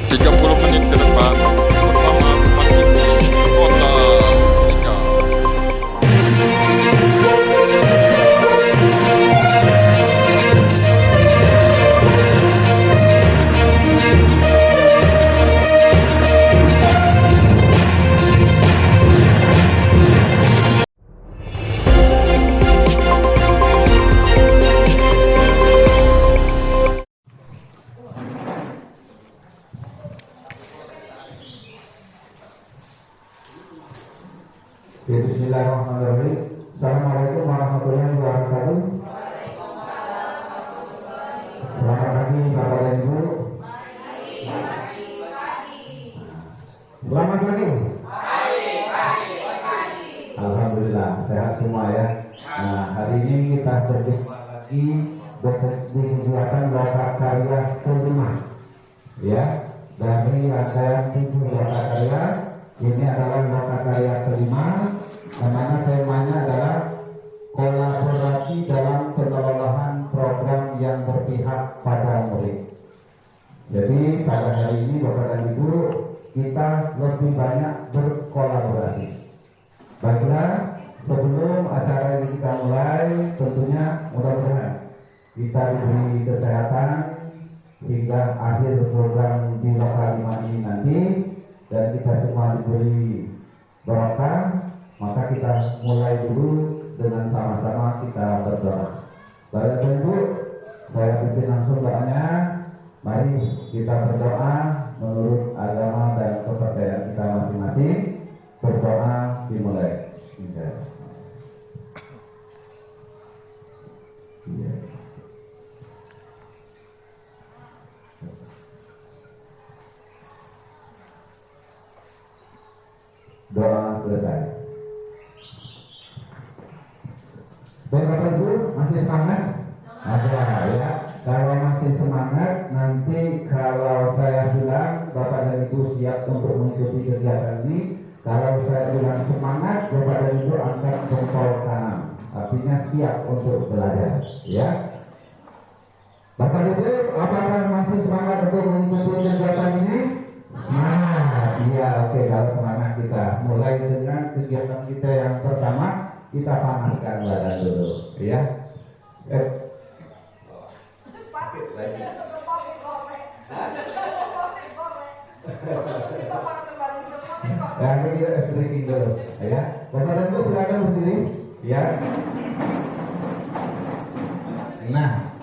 30 menit ke depan bersama Markiti Kota Ika. Bismillahirrahmanirrahim. Assalamualaikum warahmatullahi wabarakatuh. Selamat pagi Bapak dan Ibu. Selamat pagi. Alhamdulillah sehat semua ya. Nah, hari ini kita berjumpa lagi di kegiatan Loka Karya kelima ya. Dari rangkaian 7 Loka Karya, ini adalah Loka Karya kelima, yang mana temanya adalah kolaborasi dalam pengelolaan program yang berpihak pada murid. Jadi pada hari ini Bapak dan Ibu, kita lebih banyak berkolaborasi. Baiklah, sebelum acara ini kita mulai, tentunya mudah-mudahan kita diberi kesehatan hingga akhir program di Loka 5 ini nanti, dan kita semua diberi berkah. Maka kita mulai dulu dengan sama-sama kita berdoa. Baik Ibu, saya pimpin langsung doanya. Mari kita berdoa menurut agama dan kepercayaan kita masing-masing. Berdoa dimulai. Doa selesai. Dan Bapak Ibu masih semangat? Ada ya. Kalau masih semangat, nanti kalau saya bilang Bapak dan Ibu siap untuk mengikuti kegiatan ini. Kalau saya bilang semangat, Bapak dan Ibu angkat jempol kanan. Artinya siap untuk belajar. Ya. Bapak Ibu, apakah masih semangat untuk mengikuti kegiatan ini? Nah, iya, oke. Kalau semangat kita mulai dengan kegiatan kita yang pertama. Kita panaskan badan dulu, ya. Ya, ini kita stretching dulu, ya. Bapak dan Ibu silakan berdiri, ya. Nah,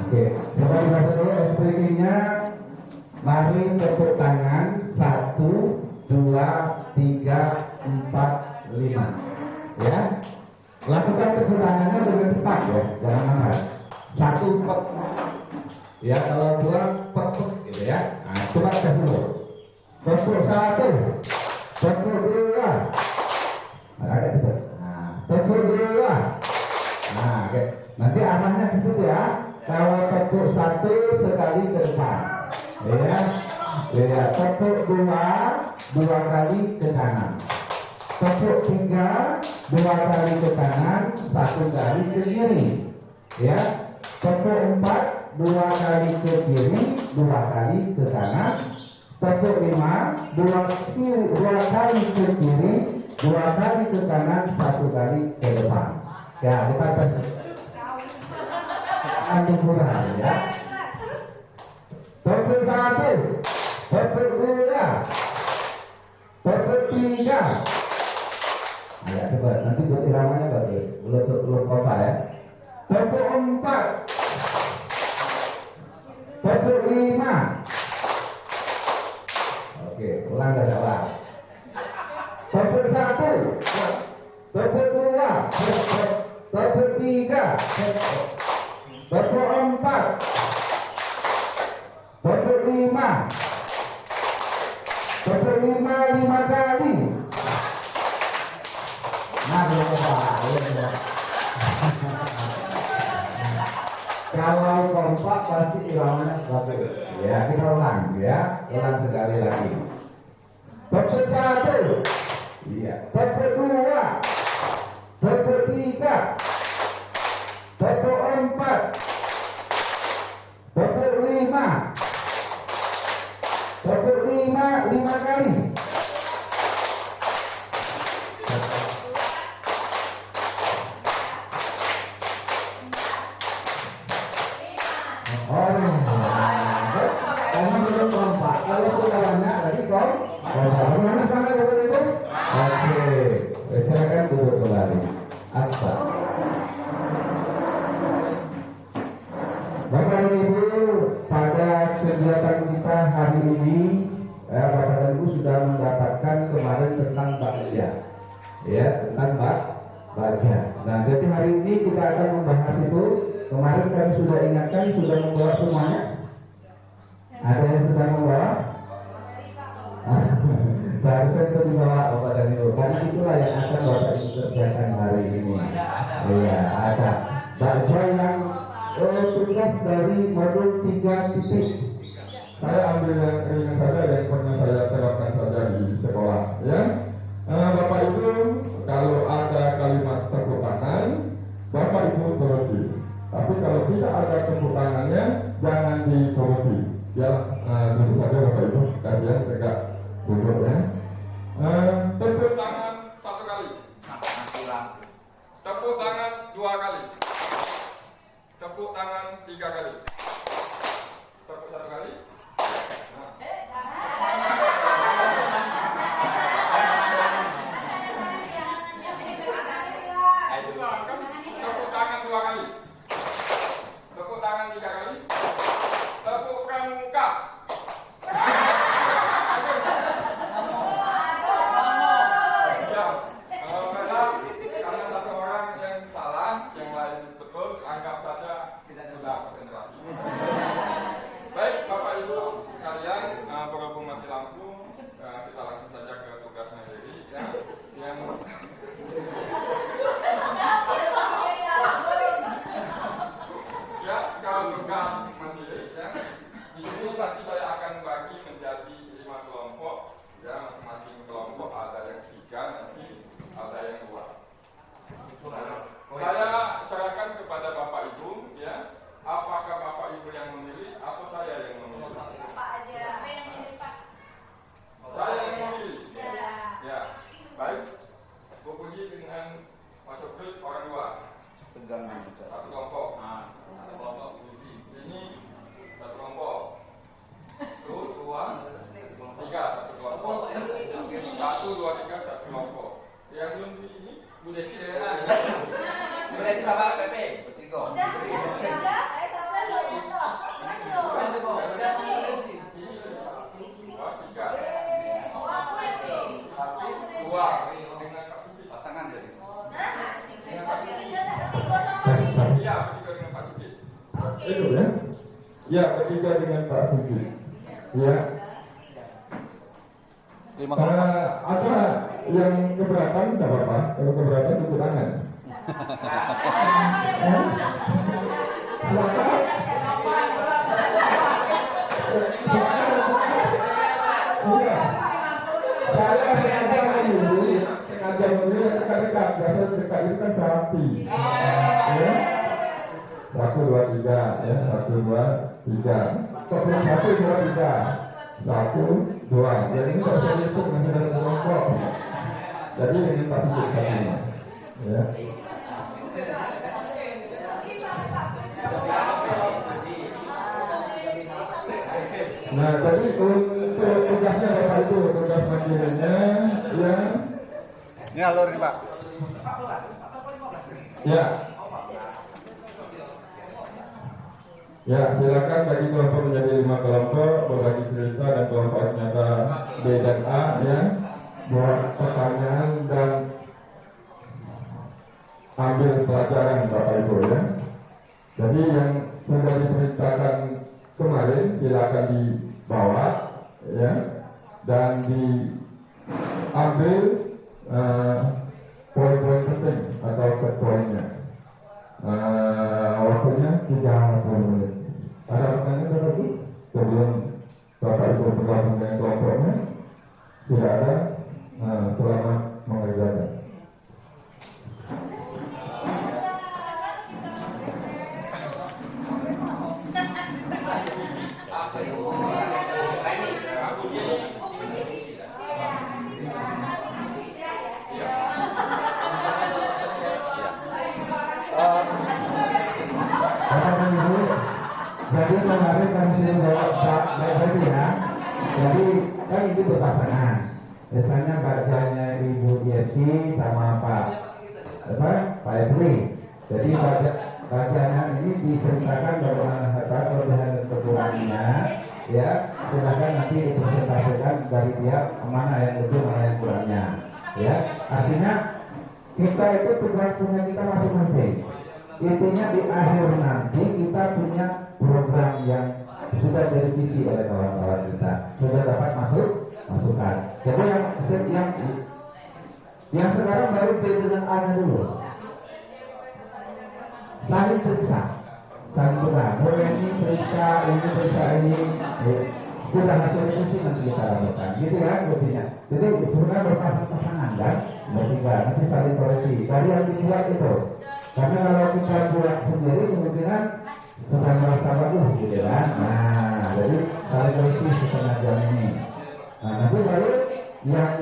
oke. Coba dibaca dulu stretchingnya. Mari tepuk tangan 1, 2, 3, 4, 5. Ya, lakukan tepuk tangannya dengan cepat ya, jangan lambat. 1 pek, ya kalau 2 pek gitu ya. Nah, coba tes dulu. Tepuk 1, tepuk 2, agak cepat. Nah, tepuk 2. Nah, oke. Nanti arahnya gitu ya. Kalau tepuk 1 sekali ke depan, ya, ya. Tepuk 2, 2 kali ke kanan. Tepuk 3, 2 kali ke kanan, 1 kali ke kiri, ya. Tepuk 4, 2 kali ke kiri, 2 kali ke kanan. Tepuk 5, 2 kali ke kiri, 2 kali ke kanan, 1 kali ke depan. Ya, kita tes. Kurang ya. Tepuk 1, tepuk 2, tepuk 3. Ya, coba nanti buat iramanya bagus. Belum kota ya. Tepuk 4, tepuk 5. Oke, ulang dari awal. Tepuk 1, tepuk 2, tepuk 3, tepuk 4, tepuk 5, tepuk 5 kali. Nah, kalau kompak pasti iramanya bagus. Ya, kita ulang ya. Ulang sekali lagi. Tepuk 1. Iya. Tepuk 2. Tepuk 3. Tepuk 4. Tepuk 5. 5 kali. Oh, kamu belum kompak. Kalau suaranya tadi kom. Mana sana Bapak Ibu? Oke, silakan duduk kembali. Apa? Bapak dan Ibu, pada kegiatan kita hari ini, Bapak dan Ibu sudah mendapatkan kemarin tentang baja, ya, tentang baja. Nah, jadi hari ini kita akan membahas itu. Kemarin kami sudah ingatkan, sudah membawa semuanya. Ada yang sudah membawa? Seharusnya itu dibawa Bapak dan Ibu, karena itulah yang akan Bapak Ibu kerjakan hari ini. Iya, ada baja yang tugas dari modul 3 titik. Saya ambil yang ringan saja yang pernah saya terapkan saja di sekolah, ya. Bapak Ibu, kalau ada kalimat tepuk tangan, Bapak Ibu turuti. Tapi kalau tidak ada tepuk tangannya, jangan dituruti. Ya, tentu saja Bapak Ibu sekalian tegak duduk, ya. Tepuk tangan 1 kali. Tepuk tangan 2 kali. Tepuk tangan 3 kali. Tepuk 1 kali. Tepuk tangan 2 kali. Tepuk tangan 3 kali. Tepuk pramuka. Ya, karena satu orang yang salah, yang lain betul, anggap saja tidak sudah konsentrasi. Baik, Bapak Ibu sekalian, berhubung mati lampu, kita langsung saja ke tugas mandiri, ya. Yang ya, kalau tugas mandiri, ya. Di sini nanti saya akan bagi menjadi 5 kelompok, ya, masing-masing kelompok ada yang 3, nanti ada yang 2. Saya serahkan kepada Bapak Ibu, ya. Apakah Bapak Ibu yang memilih atau saya yang memilih? Bapak aja. Saya yang milih, Pak. Saya yang memilih. Ya. Ya, baik. Bu Puji dengan Mas Sopri orang 2. Satu kelompok. Satu kelompok. Ini satu kelompok. 2, 3 satu kelompok. 1, 2, 3 satu kelompok. Yang belum di ini Bu Desi dengan Bu Desi sama PP. Udah, saya sampai loh ya toh. Kan loh. ini 2, 3. Oh, aku yang nih. 2 dengan Pak Suti. Pasangan jadi. Nah, posisi sana ketiga sama sini. Iya, ketiga dengan Pak Suti. Oke. Itu ya. Ya, ketiga dengan Pak Suti. Ya. Ada yang keberatan, tidak apa-apa. Kalau keberatan tepuk tangan. Iya. Saya sengaja memilih dekat-dekat. Biasa dekat itu kan sapi. Ya. 1, 2, 3, ya. 1, 2, 3. Kok belum 1, 2, 3. 1, 2. Jadi ini kalau saya lihat masih dalam kelompok. Jadi ini Pak Suci satunya. Ya. Nah, jadi untuk tugasnya Bapak Ibu, tugas mandirinya, ya. Ini alur nih Pak. Ya. Ya, silakan bagi kelompok menjadi 5 kelompok, berbagi cerita dan kelompok nyata B dan A, ya. Buat pertanyaan dan ambil pelajaran Bapak Ibu, ya. Jadi yang sudah diperintahkan kemarin silakan dibawa, ya, dan diambil poin-poin penting atau poinnya. Waktunya 30 menit. Ada pertanyaan lagi sebelum Bapak Ibu bergabung dengan kelompoknya? Tidak ada. Selamat mengerjakan. sering jawab tadi ya. Jadi kan itu berpasangan. Biasanya bacanya Ibu Yesi sama Pak Edri. Jadi bacanya ini diceritakan bagaimana kelebihan dan kekurangannya. Ya, silakan nanti dipresentasikan dari pihak mana yang betul, mana yang kurangnya. Ya, artinya kita itu tugas punya kita masing-masing. Intinya di akhir nanti kita punya program yang sudah direvisi oleh kawan-kawan kita, sudah dapat masukan. Jadi yang sekarang baru dengan A-nya dulu. Saling periksa, ini periksa ini, sudah hasil revisi nanti kita lakukan. Gitu ya, intinya. Jadi sebenarnya berpasangan kan, bertiga nanti saling koreksi. Dari yang dibuat itu. Karena kalau kita buat sendiri kemungkinan sudah merasa bagus gitu kan. Nah, jadi saling koreksi setengah jam ini. Nah, nanti baru yang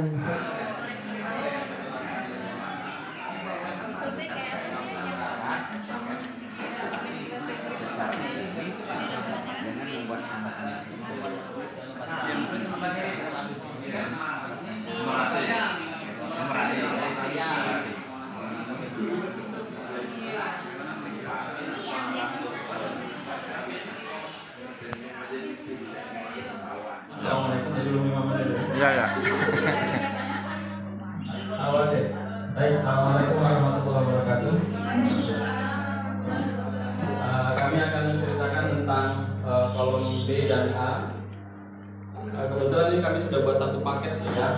Assalamualaikum warahmatullahi wabarakatuh. Iya ya. Awal deh. Baik, assalamualaikum warahmatullahi wabarakatuh. Kami akan menceritakan tentang kolom B dan A. Kebetulan ini kami sudah buat satu paket ya.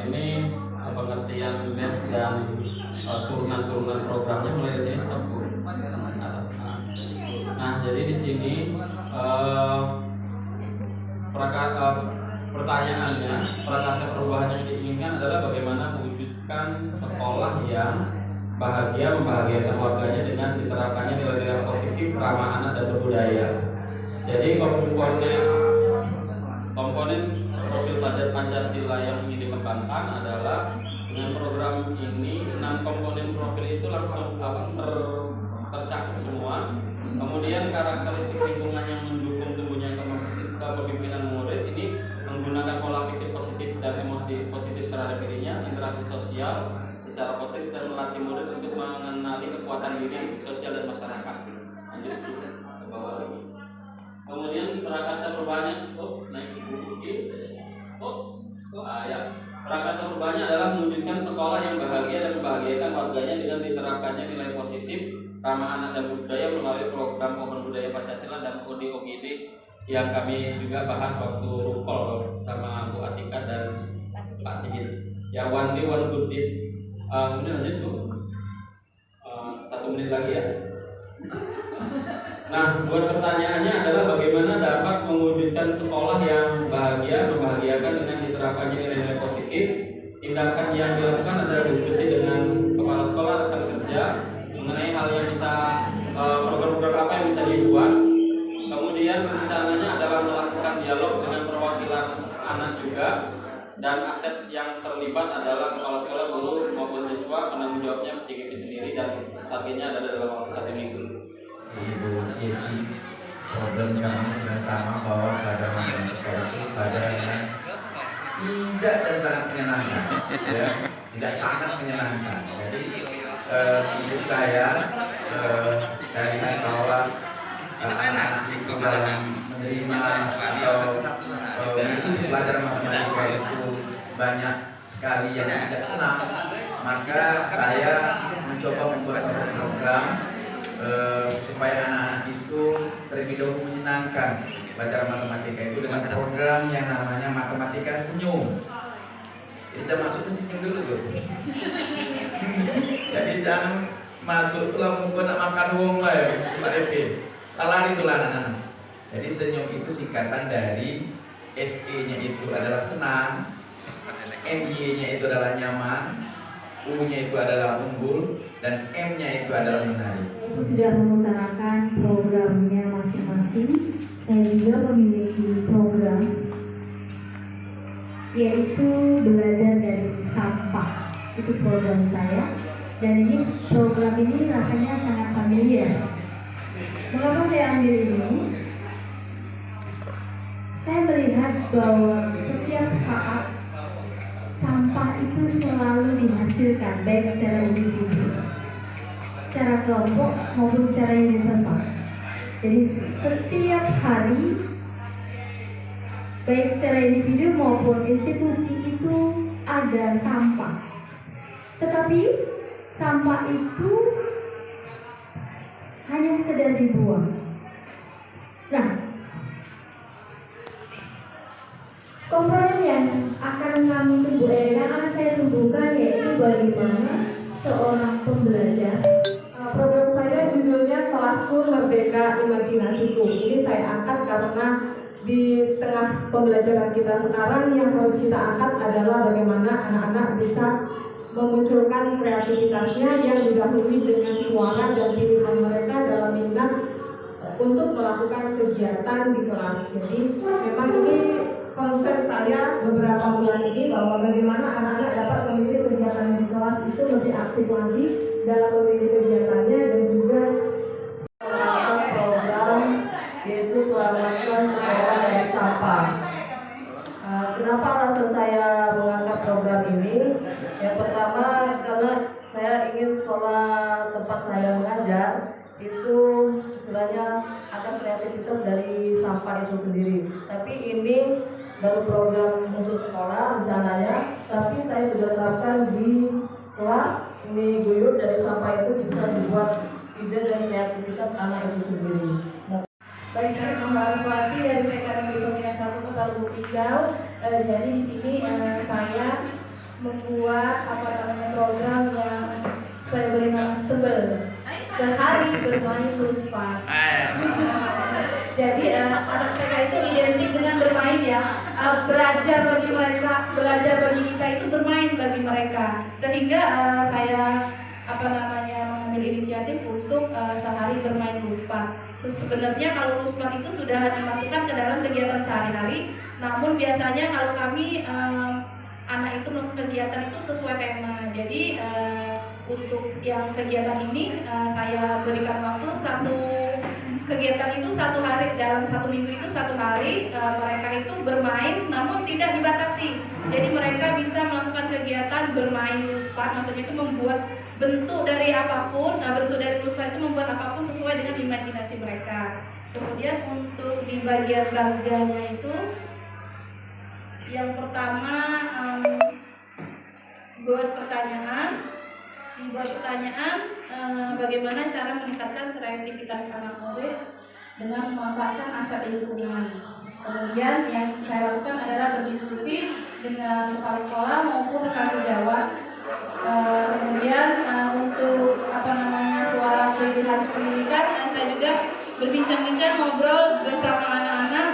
Ini pengertian mes dan turunan-turunan programnya mulai dari sini sampai atas A. Nah, jadi di sini pertanyaannya, proses perubahan yang diinginkan adalah bagaimana mewujudkan sekolah yang bahagia, membahagiakan warganya dengan diterapkannya nilai-nilai positif, ramah anak dan berbudaya. Jadi komponen profil Pancasila yang ingin dikembangkan adalah dengan program ini 6 komponen profil itu langsung tercakup semua. Kemudian karakteristik lingkungan yang mendukung tumbuhnya kepemimpinan murid ini menggunakan pola pikir positif dan emosi positif terhadap dirinya, interaksi sosial secara positif dan melatih murid untuk mengenali kekuatan diri sosial dan masyarakat. Lanjut ke bawah lagi. Kemudian prakarsa perubahannya, naik ke buku ya. Prakarsa perubahannya adalah mewujudkan sekolah yang bahagia dan membahagiakan warganya dengan diterapkannya nilai positif, ramah anak dan budaya melalui program Pohon Budaya Pancasila dan ODOGD yang kami juga bahas waktu rukol sama Bu Atika dan Pak Sigit. Ya, one day one good deed. Kemudian lanjut Bu. 1 menit lagi ya. Nah, buat pertanyaannya adalah bagaimana dapat mewujudkan sekolah yang bahagia, membahagiakan dengan diterapkannya nilai-nilai positif. Tindakan yang dilakukan adalah diskusi dengan kepala sekolah, rekan kerja mengenai hal yang bisa program-program apa yang bisa dibuat. Kemudian rencananya adalah melakukan dialog dengan perwakilan anak juga, dan aset yang terlibat adalah kepala sekolah, guru maupun siswa. Penanggung jawabnya PGP sendiri dan targetnya ada dalam waktu 1 minggu. Ibu Yesi, problem kami sudah sama bahwa pada matematika itu pada yang tidak dan sangat menyenangkan, ya, tidak sangat menyenangkan. Jadi untuk saya lihat bahwa anak-anak itu dalam menerima atau belajar matematika itu banyak sekali yang tidak senang, maka saya mencoba membuat satu program supaya anak-anak itu terlebih dahulu menyenangkan belajar matematika itu dengan program yang namanya matematika senyum. Jadi saya masuk ke senyum dulu tuh. Jadi jangan masuk tuh langsung gua nak makan uang lah ya, Pak DP. Lari tuh anak-anak. Jadi senyum itu singkatan dari SE-nya itu adalah senang, MY-nya itu adalah nyaman, U-nya itu adalah unggul, dan M-nya itu adalah menarik. Sudah mengutarakan programnya masing-masing. Saya juga memiliki program yaitu belajar dari sampah. Itu program saya, dan ini program ini rasanya sangat familiar. Mengapa saya ambil ini? saya melihat bahwa setiap saat sampah itu selalu dihasilkan baik secara individu, secara kelompok maupun secara universal. Jadi setiap hari baik secara individu maupun institusi itu ada sampah. Tetapi sampah itu hanya sekedar dibuang. Nah, komponen yang akan saya tumbuhkan yaitu bagaimana seorang pembelajar. Program saya judulnya Kelasku Merdeka Imajinasiku. Ini saya angkat karena di tengah pembelajaran kita sekarang yang harus kita angkat adalah bagaimana anak-anak bisa memunculkan kreativitasnya yang didahului dengan suara dan pilihan mereka dalam minat untuk melakukan kegiatan di kelas. Jadi memang ini konsep saya beberapa bulan ini, bahwa bagaimana anak-anak dapat memilih kegiatan di kelas itu lebih aktif lagi dalam memilih kegiatannya, dan juga program yaitu Selamatkan Sekolah dari Sampah. Kenapa alasan saya mengangkat program ini? Yang pertama, karena saya ingin sekolah tempat saya mengajar itu istilahnya ada kreativitas dari sampah itu sendiri. Tapi ini baru program untuk sekolah rencananya, tapi saya sudah terapkan di kelas. Ini guyur dari sampah itu bisa dibuat ide dan kreativitas anak itu sendiri. Baik, saya Mbak Swati dari TK Negeri Pembina 1 Kota Lubuk Linggau. Jadi di sini saya membuat program yang saya beri nama Sebel, sehari bermain Ruspa. Jadi anak TK itu identik dengan bermain ya. Belajar bagi kita itu bermain bagi mereka. Sehingga saya mengambil inisiatif untuk sehari bermain Ruspa. Sebenarnya kalau Ruspa itu sudah dimasukkan ke dalam kegiatan sehari-hari, namun biasanya kalau kami anak itu melakukan kegiatan itu sesuai tema. Jadi untuk yang kegiatan ini saya berikan waktu satu kegiatan itu satu hari, dalam satu minggu itu satu hari mereka itu bermain, namun tidak dibatasi. Jadi mereka bisa melakukan kegiatan bermain Ruspa, maksudnya itu membuat bentuk dari apapun, bentuk dari Ruspa itu membuat apapun sesuai dengan imajinasi mereka. Kemudian untuk di bagian kerjanya itu, yang pertama buat pertanyaan bagaimana cara meningkatkan kreativitas anak murid dengan memanfaatkan aset lingkungan. Kemudian yang saya lakukan adalah berdiskusi dengan kepala sekolah maupun rekan sejawat. Kemudian untuk suara pilihan pendidikan, saya juga berbincang-bincang, ngobrol bersama anak-anak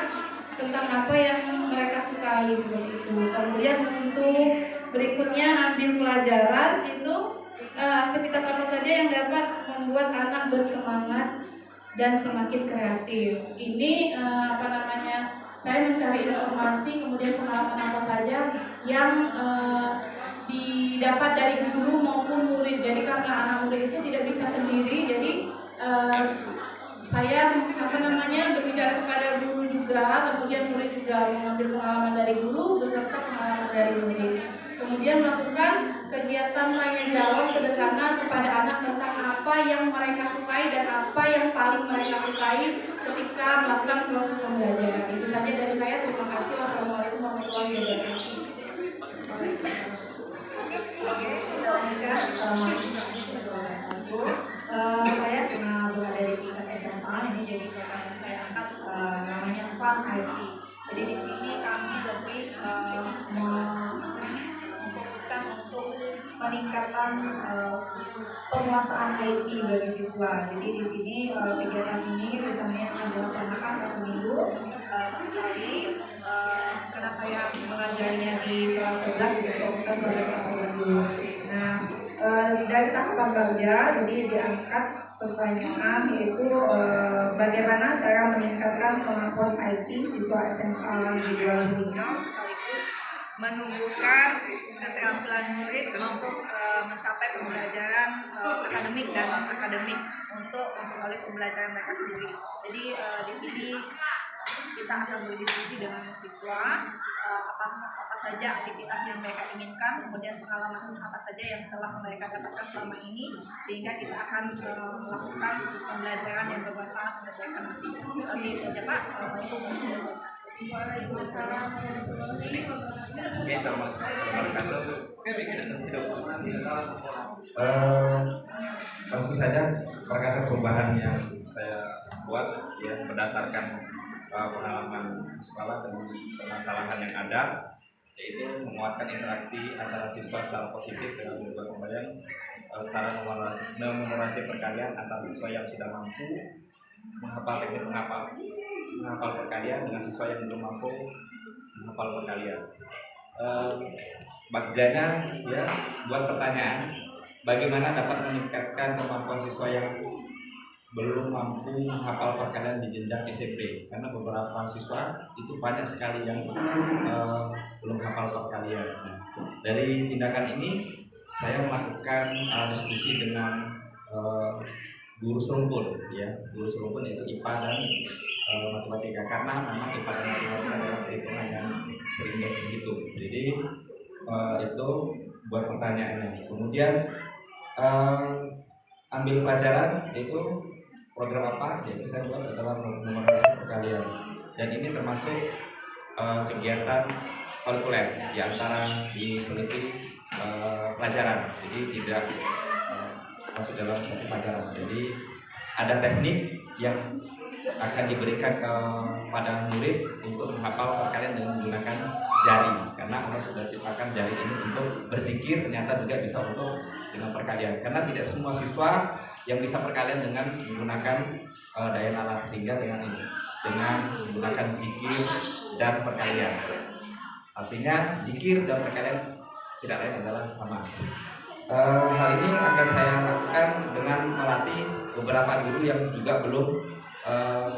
tentang apa yang mereka sukai seperti itu. Kemudian untuk berikutnya ambil pelajaran itu aktivitas apa saja yang dapat membuat anak bersemangat dan semakin kreatif. Ini saya mencari informasi, kemudian pengalaman apa saja yang didapat dari guru maupun murid. Jadi karena anak murid itu tidak bisa sendiri, jadi saya berbicara kepada guru juga, kemudian murid juga mengambil pengalaman dari guru beserta pengalaman dari murid. Kemudian melakukan kegiatan tanya jawab sederhana kepada anak tentang apa yang mereka sukai dan apa yang paling mereka sukai ketika melakukan proses pembelajaran. Itu saja dari saya. Terima kasih. Wassalamualaikum warahmatullahi wabarakatuh. Saya berada di tingkat SMA. Ini jadi program yang saya angkat namanya Fun IT. Jadi di sini kami lebih memfokuskan untuk peningkatan penguasaan IT bagi siswa. Jadi di sini kegiatan ini rencananya akan dilaksanakan 1 minggu satu kali. Karena saya mengajarnya di kelas 11, jadi fokuskan pada kelas 11 dulu. Nah, dari tahapan kerja ini diangkat pertanyaan, yaitu bagaimana cara meningkatkan kemampuan IT siswa SMA di Jawa Linggau sekaligus menumbuhkan keterampilan murid untuk mencapai pembelajaran akademik dan non akademik untuk memperoleh pembelajaran mereka sendiri. Jadi di sini kita akan berdiskusi dengan siswa apa saja aktivitas yang mereka inginkan, kemudian pengalaman apa saja yang telah mereka dapatkan selama ini, sehingga kita akan melakukan pembelajaran yang bermanfaat untuk mereka nanti. Oke, itu aja Pak. Assalamualaikum warahmatullahi wabarakatuh. Langsung saja perkara perubahan yang saya buat ya berdasarkan pengalaman sekolah dan permasalahan yang ada, yaitu menguatkan interaksi antara siswa secara positif dengan membuat pembelajaran secara memorasi perkalian antara siswa yang sudah mampu menghafal teknik menghafal perkalian dengan siswa yang belum mampu menghafal perkalian. Bagjanya ya buat pertanyaan, bagaimana dapat meningkatkan kemampuan siswa yang belum mampu menghafal perkalian di jenjang SMP, karena beberapa siswa itu banyak sekali yang belum hafal perkalian. Dari tindakan ini saya melakukan diskusi dengan guru serumpun ya, guru serumpun yaitu IPA dan matematika, karena memang IPA dan matematika adalah perhitungan yang sering berhitung. Jadi itu buat pertanyaannya. Kemudian ambil pelajaran yaitu program apa, yaitu saya buat adalah memorasi perkalian, dan ini termasuk kegiatan kolikuler di antara diselipi pelajaran, jadi tidak masuk dalam satu pelajaran. Jadi ada teknik yang akan diberikan kepada murid untuk menghafal perkalian dengan menggunakan jari, karena Allah sudah ciptakan jari ini untuk berzikir, ternyata juga bisa untuk dengan perkalian, karena tidak semua siswa yang bisa perkalian dengan menggunakan daya nalar, sehingga dengan menggunakan zikir dan perkalian. Artinya zikir dan perkalian tidak lain adalah sama. Hal ini akan saya lakukan dengan melatih beberapa guru yang juga belum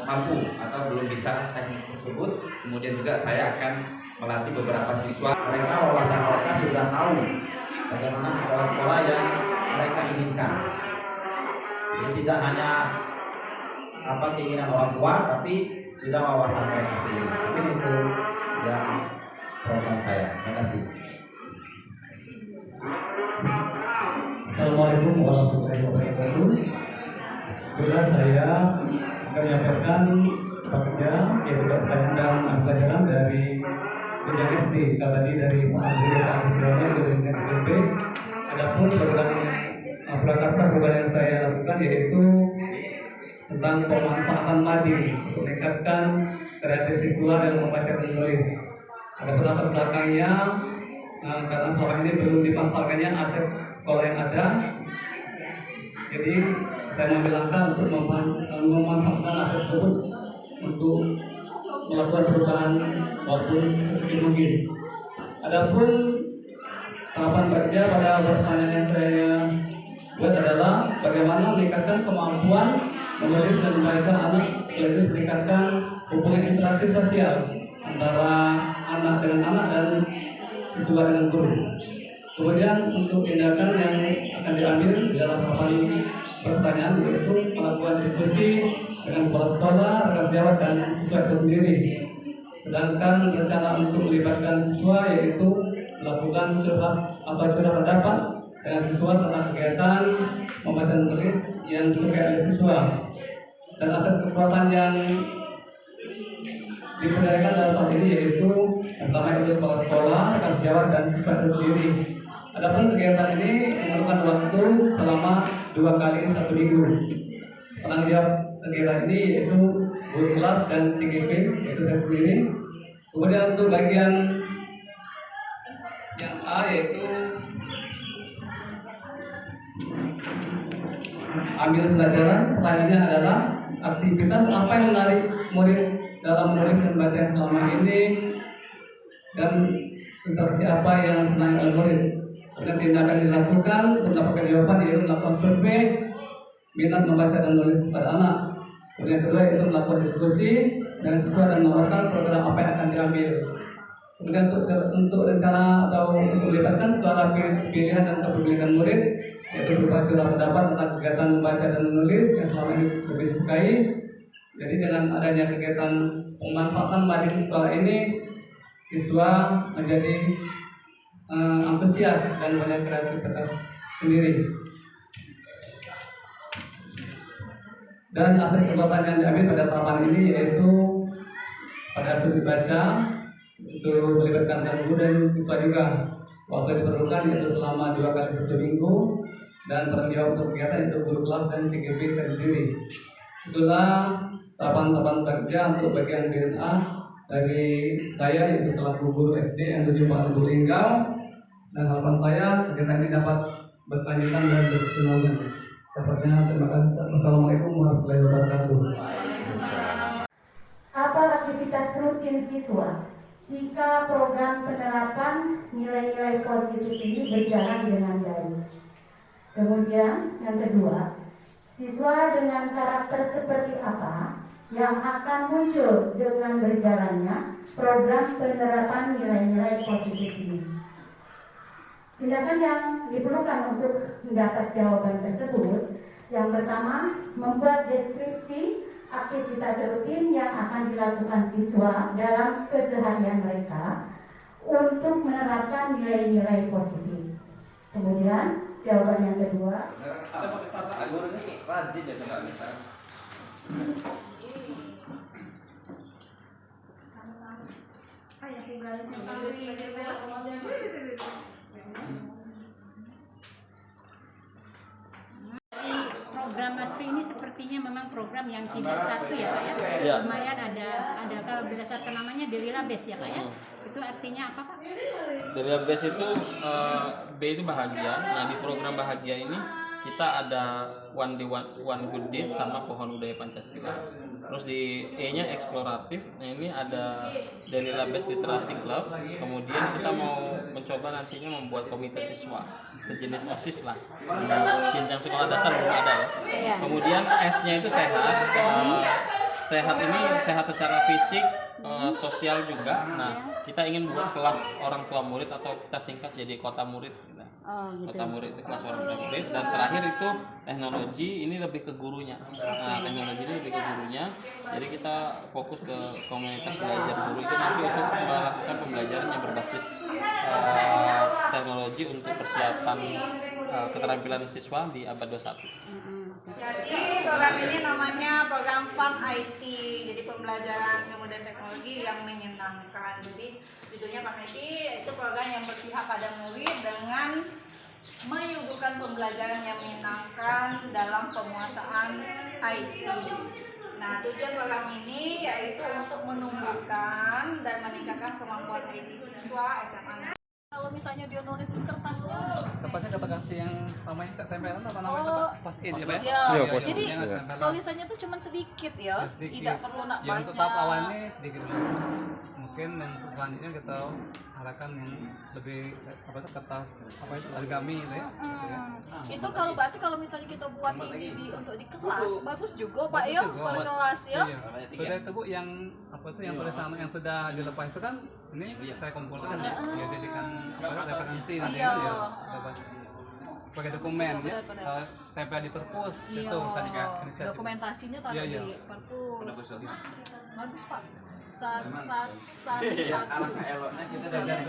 mampu atau belum bisa teknik tersebut. Kemudian juga saya akan melatih beberapa siswa. Mereka wawasan mereka sudah tahu bagaimana sekolah-sekolah yang mereka inginkan. Jadi tidak hanya keinginan orang tua, tapi sudah wawasan mereka sendiri. Mungkin itu yang program saya. Terima kasih. Assalamualaikum warahmatullahi wabarakatuh. Kebetulan saya akan menyampaikan pekerja yaitu pertanyaan dan pelajaran dari jenjang SD, tadi dari pengambilan dari jenjang SMP. Adapun program prakasa yang saya lakukan yaitu tentang pemanfaatan mading untuk meningkatkan kreatif siswa dalam membaca dan menulis. Adapun latar belakangnya karena selama ini belum dimanfaatkannya aset sekolah yang ada, jadi saya mengambil langkah untuk memanfaatkan aset tersebut untuk melakukan perubahan maupun mungkin. Adapun tahapan kerja pada pertanyaan yang saya buat adalah bagaimana meningkatkan kemampuan menulis dan membaca anak, yaitu meningkatkan hubungan interaksi sosial antara anak dengan anak dan siswa dengan guru. Kemudian untuk tindakan yang akan diambil dalam tahapan pertanyaan yaitu melakukan diskusi dengan kepala sekolah, rekan sejawat dan siswa itu sendiri. Sedangkan rencana untuk melibatkan siswa yaitu melakukan curhat pendapat dengan siswa tentang kegiatan membaca dan menulis yang disukai oleh siswa, dan aset kekuatan yang diperdayakan dalam hal ini yaitu pertama itu kepala sekolah, rekan sejawat dan siswa itu sendiri. Adapun kegiatan ini memerlukan waktu selama 2 kali 1 minggu. Penanggung jawab kegiatan ini yaitu guru kelas dan CGP, yaitu saya sendiri. Kemudian untuk bagian yang A yaitu ambil pelajaran, pertanyaannya adalah aktivitas apa yang menarik murid dalam menulis dan baca selama ini, dan interaksi apa yang senang oleh murid. Dan tindakan dilakukan untuk mendapatkan jawaban yaitu melakukan survei minat membaca dan menulis pada anak. Kemudian kedua itu melakukan diskusi dengan siswa dan menawarkan program apa yang akan diambil. Kemudian untuk rencana atau untuk melibatkan suara pilihan dan kepemilikan murid yaitu berupa curah pendapat tentang kegiatan membaca dan menulis yang selama ini lebih disukai. Jadi dengan adanya kegiatan pemanfaatan materi sekolah ini siswa menjadi antusias dan banyak kreativitas sendiri. Dan aspek kekuatan yang diambil pada tahapan ini yaitu pada sudut baca itu melibatkan guru dan siswa juga. Waktu diperlukan yaitu selama 2 kali 1 minggu, dan penanggung untuk kegiatan itu guru kelas dan CGP sendiri. Itulah tahapan-tahapan kerja untuk bagian DNA dari saya yaitu selaku guru SD yang 7 Pak Linggau, dan harapan saya kegiatan ini dapat berkelanjutan dan berkesinambungan. Dapatnya terima kasih. Assalamualaikum warahmatullahi wabarakatuh. Apa aktivitas rutin siswa jika program penerapan nilai-nilai positif ini berjalan dengan baik? Kemudian yang kedua, siswa dengan karakter seperti apa yang akan muncul dengan berjalannya program penerapan nilai-nilai positif ini? Tindakan yang diperlukan untuk mendapat jawaban tersebut, yang pertama, membuat deskripsi aktivitas rutin yang akan dilakukan siswa dalam keseharian mereka untuk menerapkan nilai-nilai positif. Kemudian, jawaban yang kedua, program Masri ini sepertinya memang program yang tidak satu ya Pak ya. Ya. Lumayan ada kalau berdasarkan namanya Delila Base ya Pak ya. Itu artinya apa Pak? Delila Base itu B itu bahagia. Nah di program bahagia ini kita ada one day one good deed sama pohon budaya Pancasila. Terus di E-nya eksploratif. Nah ini ada Delila Base Literasi Club. Kemudian kita mau mencoba nantinya membuat komite siswa sejenis OSIS lah. Jenjang sekolah dasar belum ada ya. Kemudian S-nya itu sehat. Sehat ini sehat secara fisik, sosial juga. Nah kita ingin buat kelas orang tua murid atau kita singkat jadi kota murid. Gitu. Kota murid itu kelas orang tua murid. Dan terakhir itu teknologi, ini lebih ke gurunya. Nah teknologi ini lebih ke gurunya. Jadi kita fokus ke komunitas belajar guru itu nanti untuk melakukan pembelajaran yang berbasis teknologi untuk persiapan keterampilan siswa di abad 21. Jadi program ini namanya program Fun IT, jadi pembelajaran ilmu dan teknologi yang menyenangkan. Jadi judulnya Fun IT itu program yang berpihak pada murid dengan menyuguhkan pembelajaran yang menyenangkan dalam penguasaan IT. Nah, tujuan program ini yaitu untuk menumbuhkan dan meningkatkan kemampuan IT siswa SMA. Kalau misalnya dia nulis di kertasnya kita kasih yang sama yang tempelan atau namanya post-it ya Pak? Ya, jadi tulisannya tuh cuma sedikit ya, tidak perlu nak banyak. Yang tahap awalnya sedikit dulu. Mungkin yang selanjutnya kita harapkan yang lebih kertas origami gitu ya. Itu kalau berarti kalau misalnya kita buat ini untuk di kelas bagus juga Pak ya, per kelas ya. Sudah itu Bu yang yang tulisan yang sudah dilepas itu kan ini saya kumpulkan ya jadikan referensi nanti ya sebagai dokumen ya, tempel di perpus itu dokumentasinya taruh di perpus. Bagus Pak. Satu. Alangkah eloknya kita dari